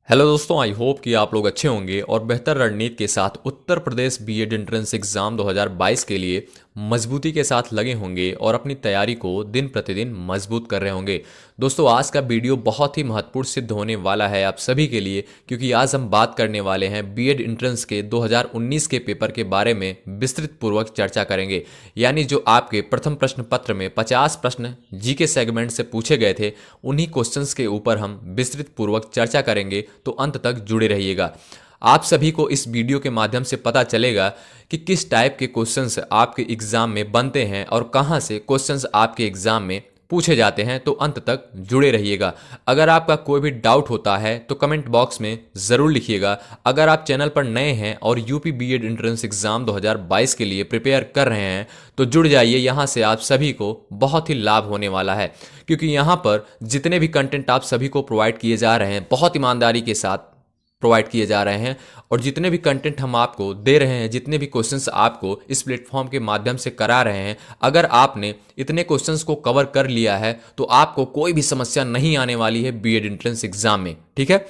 Hello दोस्तों, I hope कि आप लोग अच्छे होंगे और बेहतर रणनीति के साथ Uttar Pradesh BEd entrance exam 2022 के लिए मजबूती के साथ लगे होंगे और अपनी तैयारी को दिन प्रतिदिन मजबूत कर रहे होंगे। दोस्तों, आज का वीडियो बहुत ही महत्वपूर्ण सिद्ध होने वाला है आप सभी के लिए, क्योंकि आज हम बात करने वाले हैं बीएड एंट्रेंस के 2019 के पेपर के बारे में विस्तृत पूर्वक चर्चा करेंगे। यानी जो आपके प्रथम प्रश्न पत्र में 50 प्रश्न जीके सेगमेंट से पूछे गए थे, उन्हीं क्वेश्चंस के ऊपर हम विस्तृत पूर्वक चर्चा करेंगे, तो अंत तक जुड़े रहिएगा। आप सभी को इस वीडियो के माध्यम से पता चलेगा कि किस टाइप के क्वेश्चंस आपके एग्जाम में बनते हैं और कहां से क्वेश्चंस आपके एग्जाम में पूछे जाते हैं, तो अंत तक जुड़े रहिएगा। अगर आपका कोई भी डाउट होता है तो कमेंट बॉक्स में ज़रूर लिखिएगा। अगर आप चैनल पर नए हैं और यूपी बीएड एंट्रेंस एग्जाम 2022 के लिए प्रिपेयर कर रहे हैं तो जुड़ जाइए। यहाँ से आप सभी को बहुत ही लाभ होने वाला है, क्योंकि यहाँ पर जितने भी कंटेंट आप सभी को प्रोवाइड किए जा रहे हैं बहुत ईमानदारी के साथ प्रोवाइड किए जा रहे हैं, और जितने भी कंटेंट हम आपको दे रहे हैं, जितने भी क्वेश्चंस आपको इस प्लेटफॉर्म के माध्यम से करा रहे हैं, अगर आपने इतने क्वेश्चंस को कवर कर लिया है तो आपको कोई भी समस्या नहीं आने वाली है बीएड एंट्रेंस एग्जाम में। ठीक है,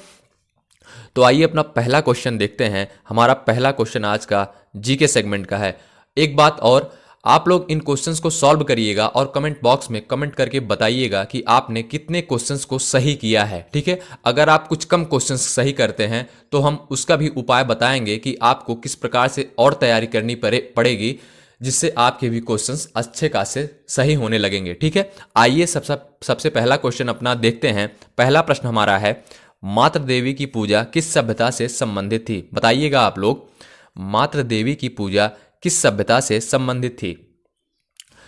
तो आइए अपना पहला क्वेश्चन देखते हैं। हमारा पहला क्वेश्चन आज का जीके सेगमेंट का है। एक बात और, आप लोग इन क्वेश्चंस को सॉल्व करिएगा और कमेंट बॉक्स में कमेंट करके बताइएगा कि आपने कितने क्वेश्चंस को सही किया है। ठीक है, अगर आप कुछ कम क्वेश्चंस सही करते हैं तो हम उसका भी उपाय बताएंगे कि आपको किस प्रकार से और तैयारी करनी पड़ेगी, जिससे आपके भी क्वेश्चंस अच्छे खासे सही होने लगेंगे। ठीक है, आइए सबसे पहला क्वेश्चन अपना देखते हैं। पहला प्रश्न हमारा है, मातृ देवी की पूजा किस सभ्यता से संबंधित थी? बताइएगा आप लोग, मातृ देवी की पूजा किस सभ्यता से संबंधित थी?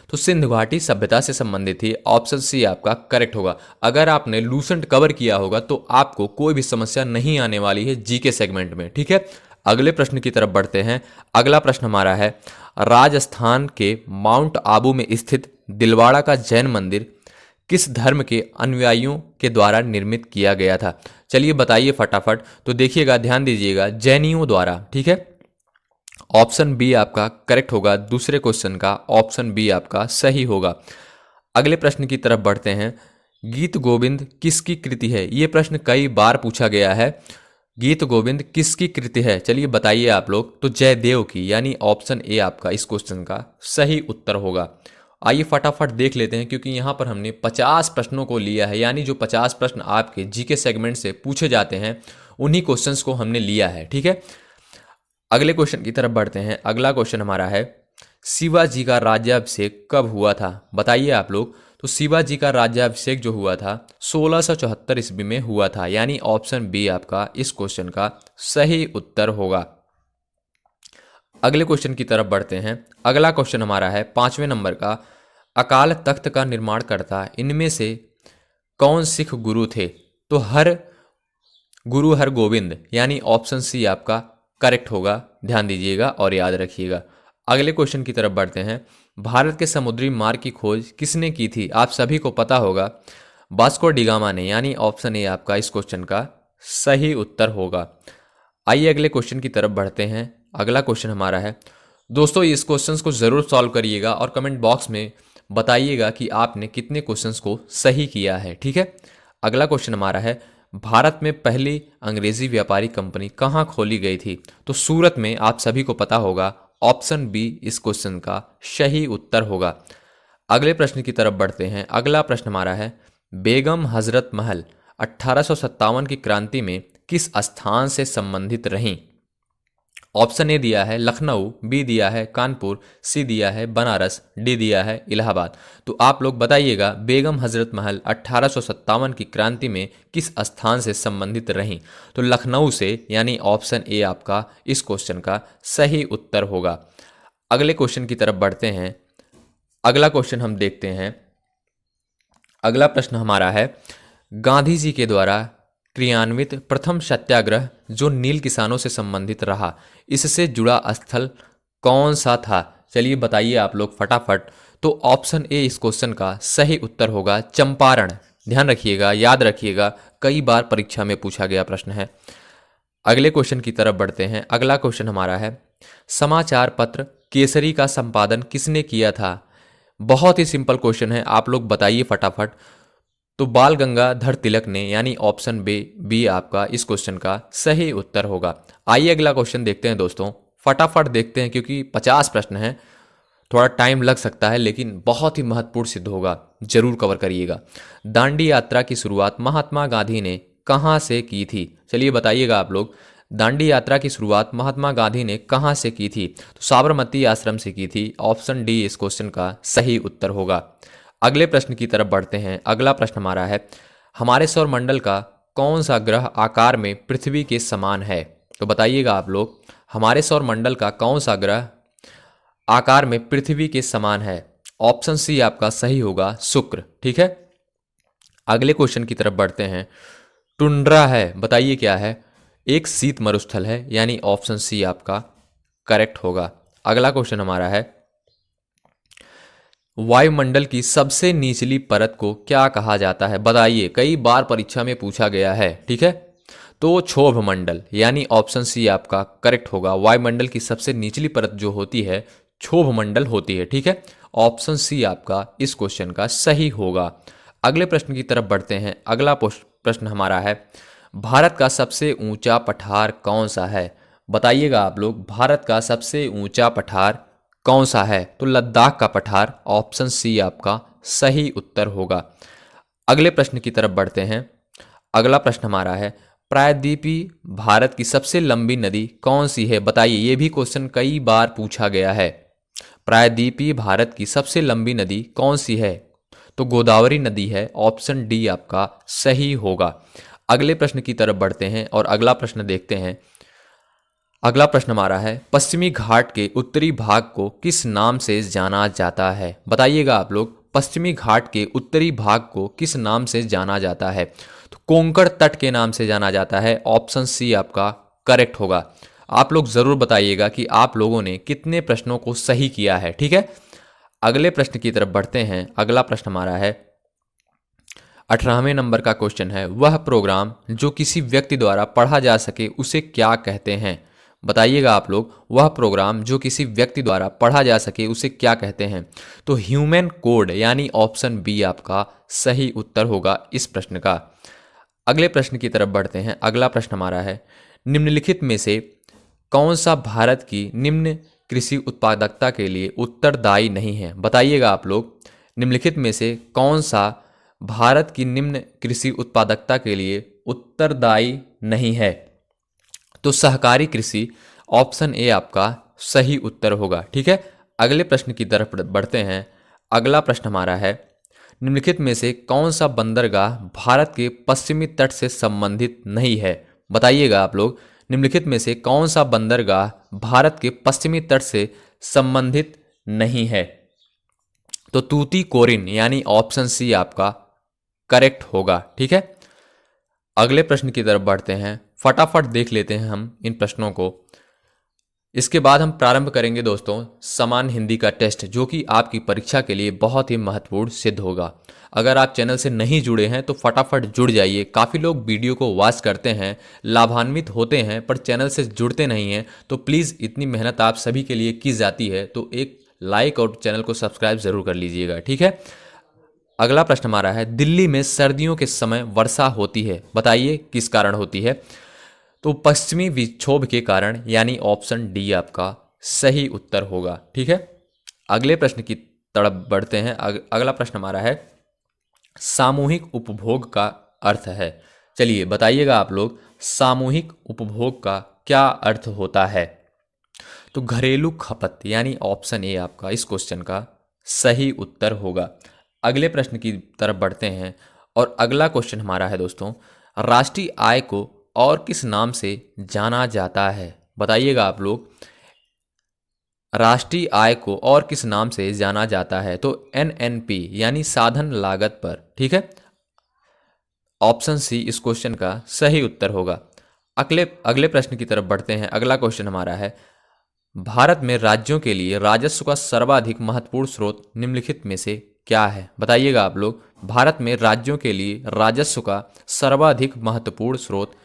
तो सिंध घाटी सभ्यता से संबंधित थी। ऑप्शन सी आपका करेक्ट होगा। अगर आपने लूसेंट कवर किया होगा तो आपको कोई भी समस्या नहीं आने वाली है जीके सेगमेंट में। ठीक है, अगले प्रश्न की तरफ बढ़ते हैं। अगला प्रश्न हमारा है, राजस्थान के माउंट आबू में स्थित दिलवाड़ा का जैन मंदिर किस धर्म के अनुयायियों के द्वारा निर्मित किया गया था? चलिए बताइए फटाफट। तो देखिएगा, ध्यान दीजिएगा, जैनियों द्वारा। ठीक है, ऑप्शन बी आपका करेक्ट होगा। दूसरे क्वेश्चन का ऑप्शन बी आपका सही होगा। अगले प्रश्न की तरफ बढ़ते हैं। गीत गोविंद किसकी कृति है? ये प्रश्न कई बार पूछा गया है। गीत गोविंद किसकी कृति है? चलिए बताइए आप लोग। तो जयदेव की, यानी ऑप्शन ए आपका इस क्वेश्चन का सही उत्तर होगा। आइए फटाफट देख लेते हैं, क्योंकि यहाँ पर हमने 50 प्रश्नों को लिया है, यानी जो 50 प्रश्न आपके जीके सेगमेंट से पूछे जाते हैं उन्हीं क्वेश्चंस को हमने लिया है। ठीक है, अगले क्वेश्चन की तरफ बढ़ते हैं। अगला क्वेश्चन हमारा है, शिवाजी का राज्याभिषेक कब हुआ था? बताइए आप लोग। तो शिवाजी का राज्याभिषेक जो हुआ था 1674 ईस्वी में हुआ था, यानी ऑप्शन बी आपका इस क्वेश्चन का सही उत्तर होगा। अगले क्वेश्चन की तरफ बढ़ते हैं। अगला क्वेश्चन हमारा है 5वें नंबर का, अकाल तख्त का निर्माण करता इनमें से कौन सिख गुरु थे? तो गुरु हरगोविंद, यानी ऑप्शन सी आपका करेक्ट होगा। ध्यान दीजिएगा और याद रखिएगा। अगले क्वेश्चन की तरफ बढ़ते हैं। भारत के समुद्री मार्ग की खोज किसने की थी? आप सभी को पता होगा, वास्को डिगामा ने, यानी ऑप्शन ए आपका इस क्वेश्चन का सही उत्तर होगा। आइए अगले क्वेश्चन की तरफ बढ़ते हैं। अगला क्वेश्चन हमारा है, दोस्तों इस क्वेश्चन को जरूर सॉल्व करिएगा और कमेंट बॉक्स में बताइएगा कि आपने कितने क्वेश्चंस को सही किया है। ठीक है, अगला क्वेश्चन हमारा है, भारत में पहली अंग्रेजी व्यापारी कंपनी कहाँ खोली गई थी? तो सूरत में, आप सभी को पता होगा। ऑप्शन बी इस क्वेश्चन का सही उत्तर होगा। अगले प्रश्न की तरफ बढ़ते हैं। अगला प्रश्न हमारा है, बेगम हजरत महल 1857 की क्रांति में किस स्थान से संबंधित रहीं? ऑप्शन ए दिया है लखनऊ, बी दिया है कानपुर, सी दिया है बनारस, डी दिया है इलाहाबाद। तो आप लोग बताइएगा, बेगम हजरत महल 1857 की क्रांति में किस स्थान से संबंधित रहीं? तो लखनऊ से, यानी ऑप्शन ए आपका इस क्वेश्चन का सही उत्तर होगा। अगले क्वेश्चन की तरफ बढ़ते हैं। अगला क्वेश्चन हम देखते हैं। अगला प्रश्न हमारा है, गांधी जी के द्वारा क्रियान्वित प्रथम सत्याग्रह जो नील किसानों से संबंधित रहा, इससे जुड़ा स्थल कौन सा था? चलिए बताइए आप लोग फटाफट। तो ऑप्शन ए इस क्वेश्चन का सही उत्तर होगा, चंपारण। ध्यान रखिएगा, याद रखिएगा, कई बार परीक्षा में पूछा गया प्रश्न है। अगले क्वेश्चन की तरफ बढ़ते हैं। अगला क्वेश्चन हमारा है, समाचार पत्र केसरी का संपादन किसने किया था? बहुत ही सिंपल क्वेश्चन है, आप लोग बताइए फटाफट। तो बाल गंगाधर तिलक ने, यानी ऑप्शन बी बी आपका इस क्वेश्चन का सही उत्तर होगा। आइए अगला क्वेश्चन देखते हैं दोस्तों, फटाफट देखते हैं क्योंकि 50 प्रश्न हैं, थोड़ा टाइम लग सकता है लेकिन बहुत ही महत्वपूर्ण सिद्ध होगा, जरूर कवर करिएगा। दांडी यात्रा की शुरुआत महात्मा गांधी ने कहाँ से की थी? चलिए बताइएगा आप लोग, दांडी यात्रा की शुरुआत महात्मा गांधी ने कहाँ से की थी? तो साबरमती आश्रम से की थी। ऑप्शन डी इस क्वेश्चन का सही उत्तर होगा। अगले प्रश्न की तरफ बढ़ते हैं। अगला प्रश्न हमारा है, हमारे सौरमंडल का कौन सा ग्रह आकार में पृथ्वी के समान है? तो बताइएगा आप लोग, हमारे सौरमंडल का कौन सा ग्रह आकार में पृथ्वी के समान है? ऑप्शन सी आपका सही होगा, शुक्र। ठीक है, अगले क्वेश्चन की तरफ बढ़ते हैं। टुंड्रा है, बताइए क्या है? एक शीत मरुस्थल है, यानी ऑप्शन सी आपका करेक्ट होगा। अगला क्वेश्चन हमारा है, वायुमंडल की सबसे निचली परत को क्या कहा जाता है? बताइए, कई बार परीक्षा में पूछा गया है। ठीक है, तो क्षोभ मंडल, यानी ऑप्शन सी आपका करेक्ट होगा। वायुमंडल की सबसे निचली परत जो होती है क्षोभ मंडल होती है। ठीक है, ऑप्शन सी आपका इस क्वेश्चन का सही होगा। अगले प्रश्न की तरफ बढ़ते हैं। अगला प्रश्न हमारा है, भारत का सबसे ऊंचा पठार कौन सा है? बताइएगा आप लोग, भारत का सबसे ऊंचा पठार कौन सा है? तो लद्दाख का पठार, ऑप्शन सी आपका सही उत्तर होगा। अगले प्रश्न की तरफ बढ़ते हैं। अगला प्रश्न हमारा है, प्रायद्वीपीय भारत की सबसे लंबी नदी कौन सी है? बताइए, ये भी क्वेश्चन कई बार पूछा गया है। प्रायद्वीपीय भारत की सबसे लंबी नदी कौन सी है? तो गोदावरी नदी है। ऑप्शन डी आपका सही होगा। अगले प्रश्न की तरफ बढ़ते हैं और अगला प्रश्न देखते हैं। अगला प्रश्न हमारा है, पश्चिमी घाट के उत्तरी भाग को किस नाम से जाना जाता है? बताइएगा आप लोग, पश्चिमी घाट के उत्तरी भाग को किस नाम से जाना जाता है? तो कोंकण तट के नाम से जाना जाता है। ऑप्शन सी आपका करेक्ट होगा। आप लोग जरूर बताइएगा कि आप लोगों ने कितने प्रश्नों को सही किया है। ठीक है, अगले प्रश्न की तरफ बढ़ते हैं। अगला प्रश्न हमारा है, 18वें नंबर का क्वेश्चन है, वह प्रोग्राम जो किसी व्यक्ति द्वारा पढ़ा जा सके उसे क्या कहते हैं? बताइएगा आप लोग, वह प्रोग्राम जो किसी व्यक्ति द्वारा पढ़ा जा सके उसे क्या कहते हैं? तो ह्यूमन कोड, यानी ऑप्शन बी आपका सही उत्तर होगा इस प्रश्न का। अगले प्रश्न की तरफ बढ़ते हैं। अगला प्रश्न हमारा है, निम्नलिखित में से कौन सा भारत की निम्न कृषि उत्पादकता के लिए उत्तरदायी नहीं है? बताइएगा आप लोग, निम्नलिखित में से कौन सा भारत की निम्न कृषि उत्पादकता के लिए उत्तरदायी नहीं है? तो सहकारी कृषि, ऑप्शन ए आपका सही उत्तर होगा। ठीक है, अगले प्रश्न की तरफ बढ़ते हैं। अगला प्रश्न हमारा है, निम्नलिखित में से कौन सा बंदरगाह भारत के पश्चिमी तट से संबंधित नहीं है? बताइएगा आप लोग, निम्नलिखित में से कौन सा बंदरगाह भारत के पश्चिमी तट से संबंधित नहीं है? तो तूतीकोरिन, यानी ऑप्शन सी आपका करेक्ट होगा। ठीक है, अगले प्रश्न की तरफ बढ़ते हैं। फटाफट देख लेते हैं हम इन प्रश्नों को। इसके बाद हम प्रारंभ करेंगे दोस्तों समान हिंदी का टेस्ट, जो कि आपकी परीक्षा के लिए बहुत ही महत्वपूर्ण सिद्ध होगा। अगर आप चैनल से नहीं जुड़े हैं तो फटाफट जुड़ जाइए। काफ़ी लोग वीडियो को वॉच करते हैं, लाभान्वित होते हैं, पर चैनल से जुड़ते नहीं हैं। तो प्लीज़, इतनी मेहनत आप सभी के लिए की जाती है, तो एक लाइक और चैनल को सब्सक्राइब ज़रूर कर लीजिएगा। ठीक है, अगला प्रश्न हमारा है, दिल्ली में सर्दियों के समय वर्षा होती है, बताइए किस कारण होती है? तो पश्चिमी विक्षोभ के कारण, यानी ऑप्शन डी आपका सही उत्तर होगा। ठीक है, अगले प्रश्न की तरफ बढ़ते हैं। अगला प्रश्न हमारा है, सामूहिक उपभोग का अर्थ है। चलिए बताइएगा आप लोग, सामूहिक उपभोग का क्या अर्थ होता है? तो घरेलू खपत, यानी ऑप्शन ए आपका इस क्वेश्चन का सही उत्तर होगा। अगले प्रश्न की तरफ बढ़ते हैं और अगला क्वेश्चन हमारा है दोस्तों, राष्ट्रीय आय को और किस नाम से जाना जाता है? बताइएगा आप लोग, राष्ट्रीय आय को और किस नाम से जाना जाता है? तो एनएनपी, यानी साधन लागत पर। ठीक है, ऑप्शन सी इस क्वेश्चन का सही उत्तर होगा। अगले प्रश्न की तरफ बढ़ते हैं। अगला क्वेश्चन हमारा है, भारत में राज्यों के लिए राजस्व का सर्वाधिक महत्वपूर्ण स्रोत निम्नलिखित में से क्या है? बताइएगा आप लोग, भारत में राज्यों के लिए राजस्व का सर्वाधिक महत्वपूर्ण स्रोत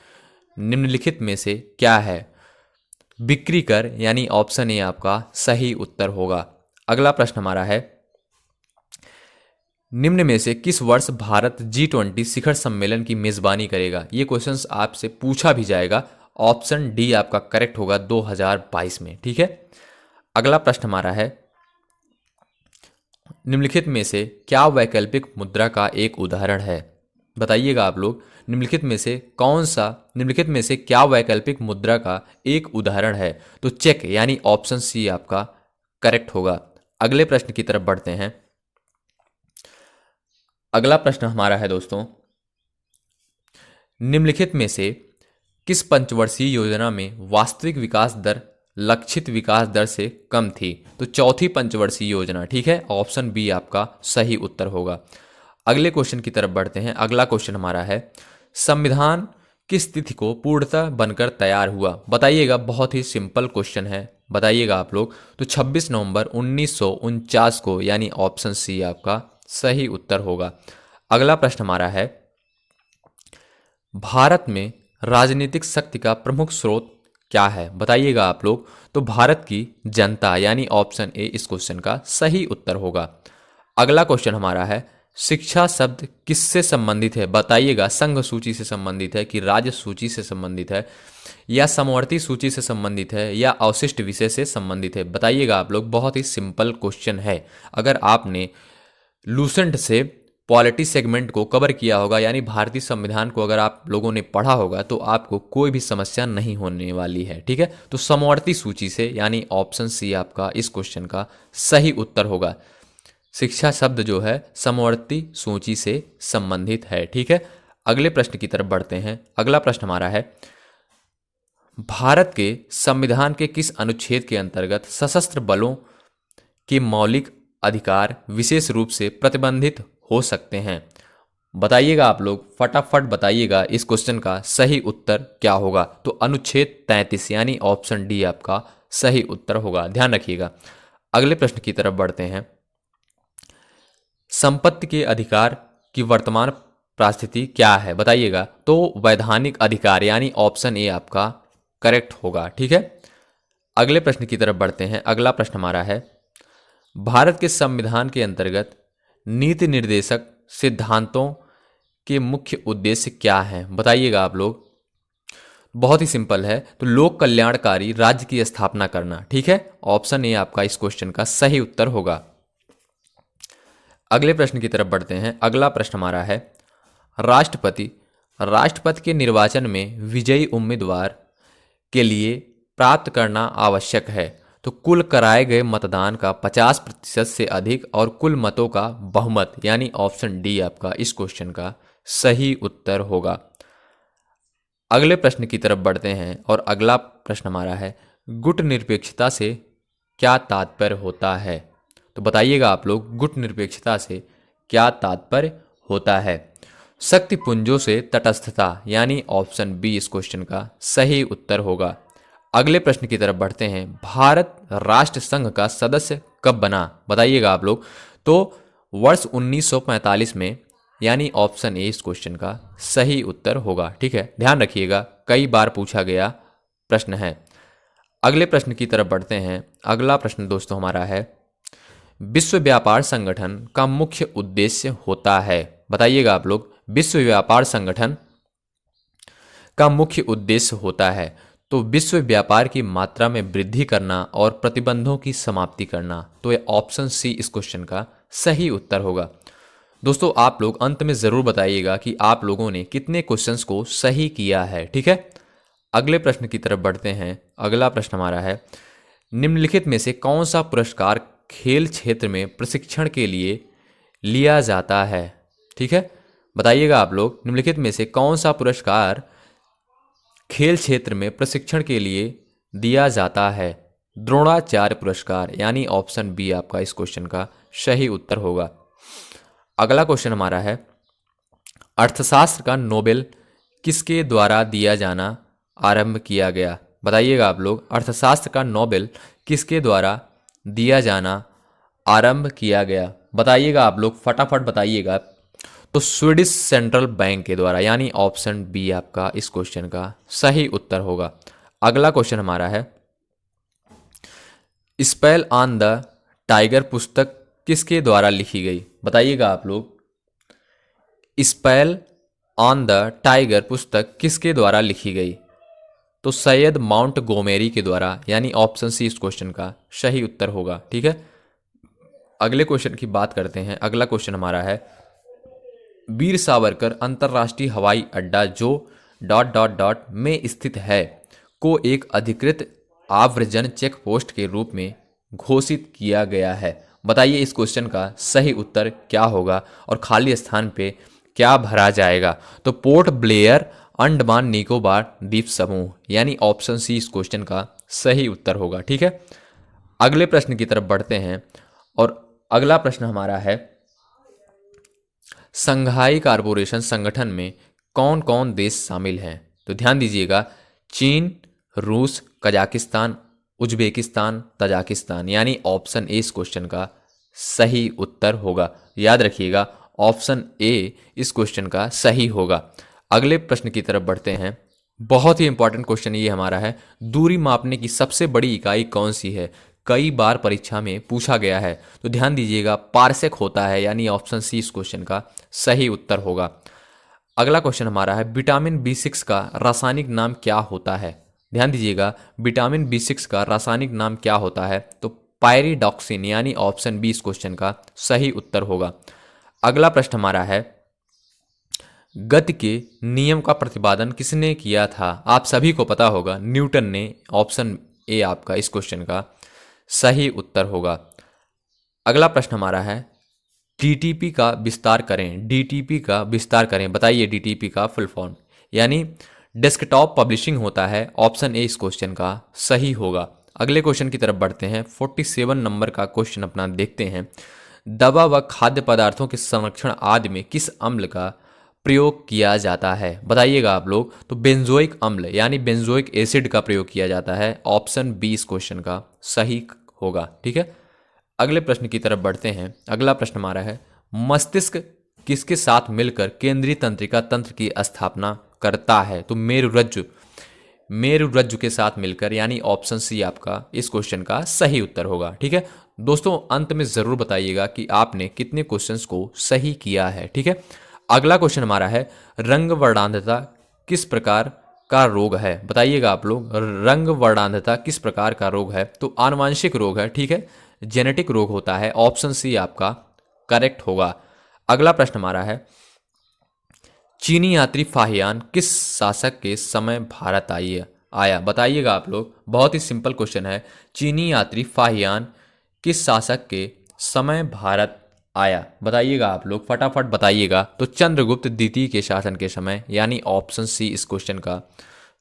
निम्नलिखित में से क्या है? बिक्री कर, यानी ऑप्शन ए आपका सही उत्तर होगा। अगला प्रश्न हमारा है, निम्न में से किस वर्ष भारत G20 शिखर सम्मेलन की मेजबानी करेगा? ये क्वेश्चंस आपसे पूछा भी जाएगा। ऑप्शन डी आपका करेक्ट होगा 2022 में। ठीक है, अगला प्रश्न हमारा है, निम्नलिखित में से क्या वैकल्पिक मुद्रा का एक उदाहरण है? बताइएगा आप लोग, निम्नलिखित में से कौन सा, निम्नलिखित में से क्या वैकल्पिक मुद्रा का एक उदाहरण है? तो चेक यानी ऑप्शन सी आपका करेक्ट होगा। अगले प्रश्न की तरफ बढ़ते हैं। अगला प्रश्न हमारा है दोस्तों, निम्नलिखित में से किस पंचवर्षीय योजना में वास्तविक विकास दर लक्षित विकास दर से कम थी? तो चौथी पंचवर्षीय योजना। ठीक है, ऑप्शन बी आपका सही उत्तर होगा। अगले क्वेश्चन की तरफ बढ़ते हैं। अगला क्वेश्चन हमारा है, संविधान किस तिथि को पूर्णतः बनकर तैयार हुआ? बताइएगा, बहुत ही सिंपल क्वेश्चन है, बताइएगा आप लोग। तो 26 नवंबर 1949 को, यानी ऑप्शन सी आपका सही उत्तर होगा। अगला प्रश्न हमारा है, भारत में राजनीतिक शक्ति का प्रमुख स्रोत क्या है? बताइएगा आप लोग। तो भारत की जनता, यानी ऑप्शन ए इस क्वेश्चन का सही उत्तर होगा। अगला क्वेश्चन हमारा है, शिक्षा शब्द किससे संबंधित है? बताइएगा, संघ सूची से संबंधित है कि राज्य सूची से संबंधित है या समवर्ती सूची से संबंधित है या अवशिष्ट विषय से संबंधित है? बताइएगा आप लोग, बहुत ही सिंपल क्वेश्चन है। अगर आपने लूसेंट से पॉलिटी सेगमेंट को कवर किया होगा, यानी भारतीय संविधान को अगर आप लोगों ने पढ़ा होगा, तो आपको कोई भी समस्या नहीं होने वाली है। ठीक है, तो समवर्ती सूची से, यानी ऑप्शन सी आपका इस क्वेश्चन का सही उत्तर होगा। शिक्षा शब्द जो है समवर्ती सूची से संबंधित है। ठीक है, अगले प्रश्न की तरफ बढ़ते हैं। अगला प्रश्न हमारा है, भारत के संविधान के किस अनुच्छेद के अंतर्गत सशस्त्र बलों के मौलिक अधिकार विशेष रूप से प्रतिबंधित हो सकते हैं? बताइएगा आप लोग, फटाफट बताइएगा, इस क्वेश्चन का सही उत्तर क्या होगा? तो अनुच्छेद 33, यानी ऑप्शन डी आपका सही उत्तर होगा, ध्यान रखिएगा। अगले प्रश्न की तरफ बढ़ते हैं। संपत्ति के अधिकार की वर्तमान परिस्थिति क्या है? बताइएगा। तो वैधानिक अधिकार, यानी ऑप्शन ए आपका करेक्ट होगा। ठीक है, अगले प्रश्न की तरफ बढ़ते हैं। अगला प्रश्न हमारा है, भारत के संविधान के अंतर्गत नीति निर्देशक सिद्धांतों के मुख्य उद्देश्य क्या हैं? बताइएगा आप लोग। बहुत ही सिंपल है, तो लोक कल्याणकारी राज्य की स्थापना करना। ठीक है, ऑप्शन ए आपका इस क्वेश्चन का सही उत्तर होगा। अगले प्रश्न की तरफ बढ़ते हैं। अगला प्रश्न हमारा है, राष्ट्रपति के निर्वाचन में विजयी उम्मीदवार के लिए प्राप्त करना आवश्यक है। तो कुल कराए गए मतदान का 50% से अधिक और कुल मतों का बहुमत, यानी ऑप्शन डी आपका इस क्वेश्चन का सही उत्तर होगा। अगले प्रश्न की तरफ बढ़ते हैं और अगला प्रश्न हमारा है, गुट निरपेक्षता से क्या तात्पर्य होता है? तो बताइएगा आप लोग, गुट निरपेक्षता से क्या तात्पर्य होता है? शक्ति पुंजों से तटस्थता, यानी ऑप्शन बी इस क्वेश्चन का सही उत्तर होगा। अगले प्रश्न की तरफ बढ़ते हैं, भारत राष्ट्र संघ का सदस्य कब बना? बताइएगा आप लोग। तो वर्ष 1945 में, यानी ऑप्शन ए इस क्वेश्चन का सही उत्तर होगा। ठीक है, ध्यान रखिएगा, कई बार पूछा गया प्रश्न है। अगले प्रश्न की तरफ बढ़ते हैं। अगला प्रश्न दोस्तों हमारा है, विश्व व्यापार संगठन का मुख्य उद्देश्य होता है? बताइएगा आप लोग, विश्व व्यापार संगठन का मुख्य उद्देश्य होता है तो विश्व व्यापार की मात्रा में वृद्धि करना और प्रतिबंधों की समाप्ति करना। तो ये ऑप्शन सी इस क्वेश्चन का सही उत्तर होगा। दोस्तों, आप लोग अंत में ज़रूर बताइएगा कि आप लोगों ने कितने क्वेश्चंस को सही किया है। ठीक है, अगले प्रश्न की तरफ बढ़ते हैं। अगला प्रश्न हमारा है, निम्नलिखित में से कौन सा पुरस्कार खेल क्षेत्र में प्रशिक्षण के लिए लिया जाता है? ठीक है, बताइएगा आप लोग, निम्नलिखित में से कौन सा पुरस्कार खेल क्षेत्र में प्रशिक्षण के लिए दिया जाता है? द्रोणाचार्य पुरस्कार, यानी ऑप्शन बी आपका इस क्वेश्चन का सही उत्तर होगा। अगला क्वेश्चन हमारा है, अर्थशास्त्र का नोबेल किसके द्वारा दिया जाना आरंभ किया गया? बताइएगा आप लोग, अर्थशास्त्र का नोबेल किसके द्वारा दिया जाना आरंभ किया गया? बताइएगा आप लोग, फटाफट बताइएगा। तो स्वीडिश सेंट्रल बैंक के द्वारा, यानी ऑप्शन बी आपका इस क्वेश्चन का सही उत्तर होगा। अगला क्वेश्चन हमारा है, स्पेल ऑन द टाइगर पुस्तक किसके द्वारा लिखी गई? बताइएगा आप लोग। स्पेल ऑन द टाइगर पुस्तक किसके द्वारा लिखी गई? तो सैयद माउंट गोमेरी के द्वारा, यानी ऑप्शन सी इस क्वेश्चन का सही उत्तर होगा। ठीक है, अगले क्वेश्चन की बात करते हैं। अगला क्वेश्चन हमारा है, वीर सावरकर अंतर्राष्ट्रीय हवाई अड्डा जो डॉट डॉट डॉट में स्थित है को एक अधिकृत आव्रजन चेक पोस्ट के रूप में घोषित किया गया है। बताइए इस क्वेश्चन का सही उत्तर क्या होगा और खाली स्थान पे क्या भरा जाएगा? तो पोर्ट ब्लेयर, अंडमान निकोबार द्वीप समूह, यानी ऑप्शन सी इस क्वेश्चन का सही उत्तर होगा। ठीक है, अगले प्रश्न की तरफ बढ़ते हैं और अगला प्रश्न हमारा है, संघाई कारपोरेशन संगठन में कौन कौन देश शामिल हैं? तो ध्यान दीजिएगा, चीन, रूस, कजाकिस्तान, उज्बेकिस्तान, तजाकिस्तान, यानी ऑप्शन ए इस क्वेश्चन का सही उत्तर होगा। याद रखिएगा, ऑप्शन ए इस क्वेश्चन का सही होगा। अगले प्रश्न की तरफ बढ़ते हैं। बहुत ही इंपॉर्टेंट क्वेश्चन ये हमारा है, दूरी मापने की सबसे बड़ी इकाई कौन सी है? कई बार परीक्षा में पूछा गया है, तो ध्यान दीजिएगा, पारसेक होता है, यानी ऑप्शन सी इस क्वेश्चन का सही उत्तर होगा। अगला क्वेश्चन हमारा है, विटामिन B6 का रासायनिक नाम क्या होता है? ध्यान दीजिएगा, विटामिन B6 का रासायनिक नाम क्या होता है? तो पायरिडॉक्सिन, यानी ऑप्शन बी इस क्वेश्चन का सही उत्तर होगा। अगला प्रश्न हमारा है, गति के नियम का प्रतिपादन किसने किया था? आप सभी को पता होगा, न्यूटन ने। ऑप्शन ए आपका इस क्वेश्चन का सही उत्तर होगा। अगला प्रश्न हमारा है, डीटीपी का विस्तार करें। डीटीपी का विस्तार करें, बताइए डीटीपी का फुल फॉर्म, यानी डेस्कटॉप पब्लिशिंग होता है। ऑप्शन ए इस क्वेश्चन का सही होगा। अगले क्वेश्चन की तरफ बढ़ते हैं। 47 नंबर का क्वेश्चन अपना देखते हैं। दवा व खाद्य पदार्थों के संरक्षण आदि में किस अम्ल का प्रयोग किया जाता है? बताइएगा आप लोग। तो बेंजोइक अम्ल, यानी बेंजोइक एसिड का प्रयोग किया जाता है। ऑप्शन बी इस क्वेश्चन का सही होगा। ठीक है, अगले प्रश्न की तरफ बढ़ते हैं। अगला प्रश्न हमारा है, मस्तिष्क किसके साथ मिलकर केंद्रीय तंत्रिका तंत्र की स्थापना करता है? तो मेरुरज्जु के साथ मिलकर, यानी ऑप्शन सी आपका इस क्वेश्चन का सही उत्तर होगा। ठीक है दोस्तों, अंत में जरूर बताइएगा कि आपने कितने क्वेश्चंस को सही किया है। ठीक है, अगला क्वेश्चन हमारा है, रंग वर्णांधता किस प्रकार का रोग है? बताइएगा आप लोग, रंग वर्णांधता किस प्रकार का रोग है? तो आनुवांशिक रोग है। ठीक है, जेनेटिक रोग होता है। ऑप्शन सी आपका करेक्ट होगा। अगला प्रश्न हमारा है, चीनी यात्री फाहियान किस शासक के समय भारत आया? बताइएगा आप लोग, बहुत ही सिंपल क्वेश्चन है। चीनी यात्री फाहियान किस शासक के समय भारत आया? बताइएगा आप लोग, फटाफट बताइएगा। तो चंद्रगुप्त द्वितीय के शासन के समय, यानी ऑप्शन सी इस क्वेश्चन का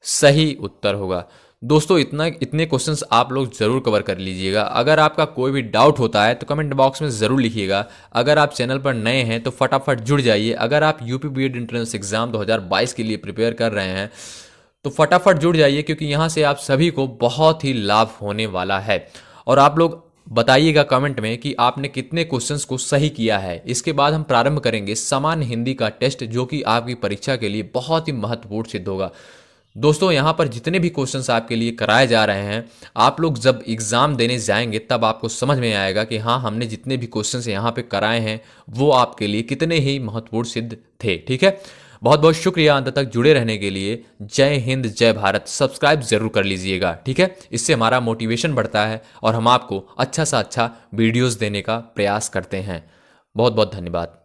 सही उत्तर होगा। दोस्तों इतने क्वेश्चंस आप लोग जरूर कवर कर लीजिएगा। अगर आपका कोई भी डाउट होता है तो कमेंट बॉक्स में ज़रूर लिखिएगा। अगर आप चैनल पर नए हैं तो फटाफट जुड़ जाइए। अगर आप यूपी बीएड एंट्रेंस एग्जाम 2022 के लिए प्रिपेयर कर रहे हैं तो फटाफट जुड़ जाइए, क्योंकि यहाँ से आप सभी को बहुत ही लाभ होने वाला है। और आप लोग बताइएगा कमेंट में कि आपने कितने क्वेश्चंस को सही किया है। इसके बाद हम प्रारंभ करेंगे सामान्य हिंदी का टेस्ट, जो कि आपकी परीक्षा के लिए बहुत ही महत्वपूर्ण सिद्ध होगा। दोस्तों यहाँ पर जितने भी क्वेश्चंस आपके लिए कराए जा रहे हैं, आप लोग जब एग्ज़ाम देने जाएंगे तब आपको समझ में आएगा कि हाँ, हमने जितने भी क्वेश्चंस यहाँ पे कराए हैं वो आपके लिए कितने ही महत्वपूर्ण सिद्ध थे। ठीक है, बहुत बहुत शुक्रिया अंत तक जुड़े रहने के लिए। जय हिंद, जय भारत। सब्सक्राइब जरूर कर लीजिएगा। ठीक है, इससे हमारा मोटिवेशन बढ़ता है और हम आपको अच्छा सा अच्छा वीडियोज़ देने का प्रयास करते हैं। बहुत बहुत धन्यवाद।